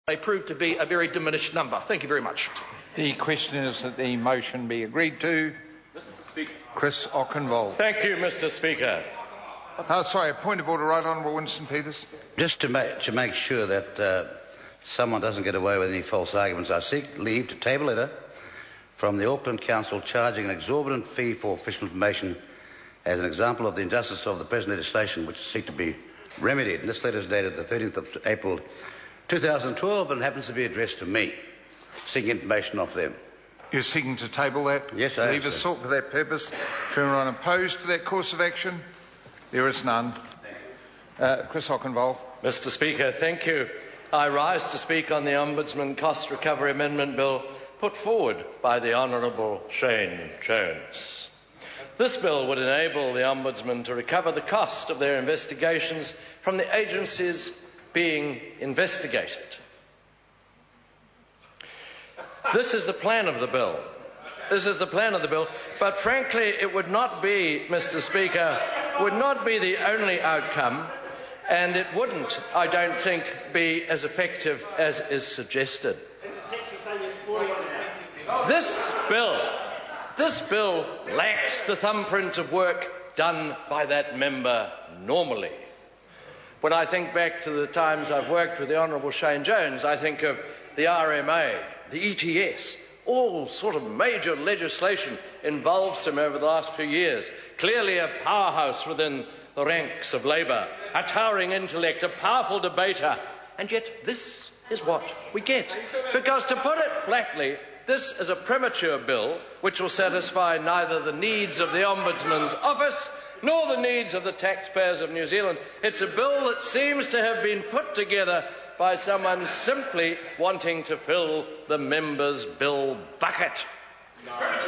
They prove to be a very diminished number. Thank you very much. The question is that the motion be agreed to. Mr. Speaker. Chris Ockenvold. Thank you, Mr. Speaker. Sorry, a point of order, Right Honourable Winston Peters. Just to make sure that someone doesn't get away with any false arguments, I seek leave to table a letter from the Auckland Council charging an exorbitant fee for official information as an example of the injustice of the present legislation, which seek to be remedied. And this letter is dated the 13th of April 2012 and happens to be addressed to me, seeking information off them. You're seeking to table that? Yes, I am. Leave is sought for that purpose. Is anyone opposed to that course of action? There is none. Chris Ockenvold. Mr. Speaker, thank you. I rise to speak on the Ombudsman Cost Recovery Amendment Bill put forward by the Honourable Shane Jones. This bill would enable the Ombudsman to recover the cost of their investigations from the agencies being investigated. This is the plan of the bill. But frankly, it would not be, Mr. Speaker, would not be the only outcome, and it wouldn't, I don't think, be as effective as is suggested. This bill lacks the thumbprint of work done by that member normally. When I think back to the times I've worked with the Honourable Shane Jones, I think of the RMA, the ETS, all sort of major legislation involves him over the last few years. Clearly a powerhouse within the ranks of Labour, a towering intellect, a powerful debater, and yet this is what we get. Because to put it flatly, this is a premature bill which will satisfy neither the needs of the Ombudsman's office nor the needs of the taxpayers of New Zealand. It's a bill that seems to have been put together by someone simply wanting to fill the member's bill bucket.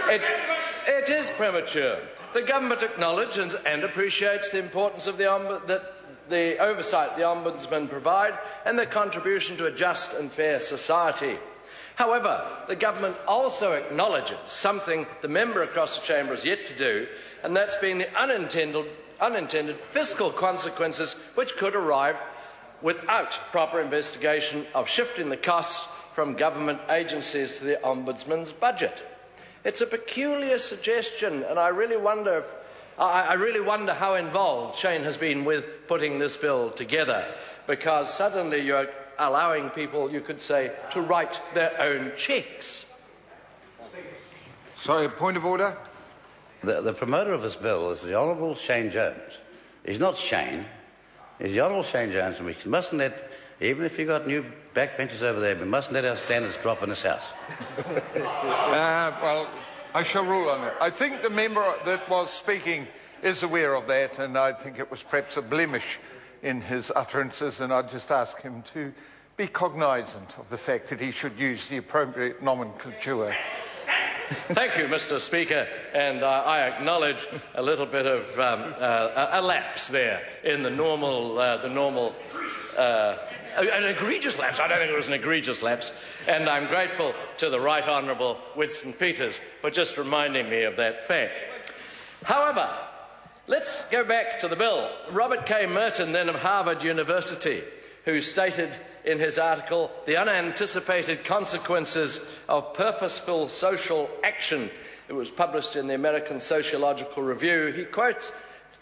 It is premature. The government acknowledges and appreciates the importance of the oversight the Ombudsman provide and their contribution to a just and fair society. However, the government also acknowledges something the member across the chamber has yet to do, and that's been the unintended fiscal consequences which could arrive without proper investigation of shifting the costs from government agencies to the Ombudsman's budget. It's a peculiar suggestion, and I really wonder how involved Shane has been with putting this bill together, because suddenly you're allowing people, you could say, to write their own cheques. Sorry, a point of order? The promoter of this bill is the Honourable Shane Jones. He's not Shane. He's the Honourable Shane Jones, and we mustn't let, even if you've got new backbenchers over there, we mustn't let our standards drop in this House. Well, I shall rule on it. I think the member that was speaking is aware of that, and I think it was perhaps a blemish in his utterances, and I'd just ask him to be cognisant of the fact that he should use the appropriate nomenclature. Thank you, Mr. Speaker, and I acknowledge a little bit of a lapse there in an egregious lapse. I don't think it was an egregious lapse, and I'm grateful to the Right Honourable Winston Peters for just reminding me of that fact. However, let's go back to the bill. Robert K. Merton, then of Harvard University, who stated in his article, "The Unanticipated Consequences of Purposeful Social Action," it was published in the American Sociological Review, he quotes,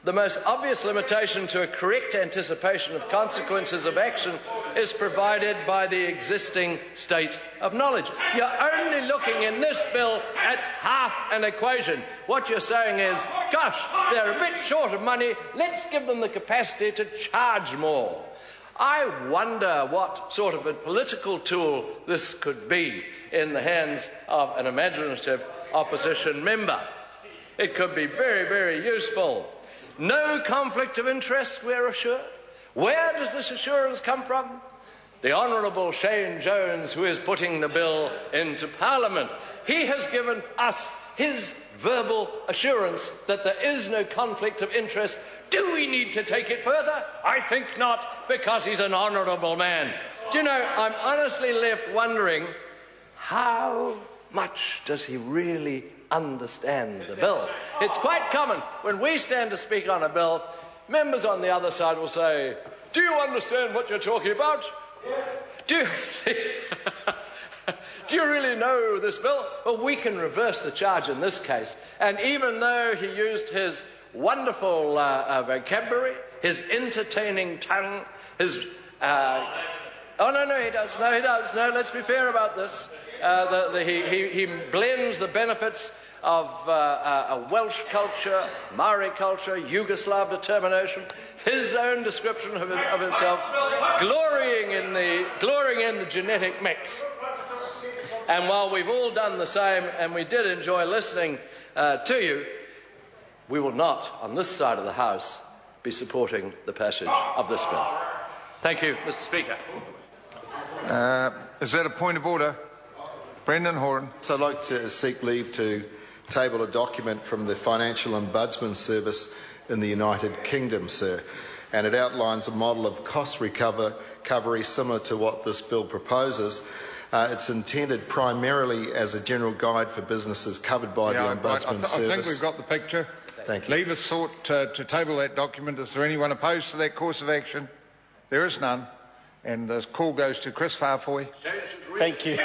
"The most obvious limitation to a correct anticipation of consequences of action is provided by the existing state of knowledge." You're only looking in this bill at half an equation. What you're saying is, gosh, they're a bit short of money, let's give them the capacity to charge more. I wonder what sort of a political tool this could be in the hands of an imaginative opposition member. It could be very, very useful. No conflict of interest, we're assured. Where does this assurance come from? The Honourable Shane Jones, who is putting the bill into Parliament. He has given us his verbal assurance that there is no conflict of interest. Do we need to take it further? I think not, because he's an honourable man. Do you know, I'm honestly left wondering, how much does he really understand the bill? It's quite common when we stand to speak on a bill, members on the other side will say, "Do you understand what you're talking about?" Do you really know this bill? Well, we can reverse the charge in this case. And even though he used his wonderful vocabulary, his entertaining tongue, his... oh, no, he does. No, he does. No, let's be fair about this. He blends the benefits of a Welsh culture, Maori culture, Yugoslav determination, his own description of himself, glorying in the genetic mix. And while we've all done the same, and we did enjoy listening to you, we will not, on this side of the House, be supporting the passage of this bill. Thank you, Mr. Speaker. Is that a point of order? Brendan Horan. So I'd like to seek leave to table a document from the Financial Ombudsman Service in the United Kingdom, sir, and it outlines a model of cost recovery similar to what this bill proposes. It's intended primarily as a general guide for businesses covered by the Ombudsman Service. I think we've got the picture. Thank you. Leave is sought to table that document. Is there anyone opposed to that course of action? There is none. And the call goes to Chris Farfoy. Thank you.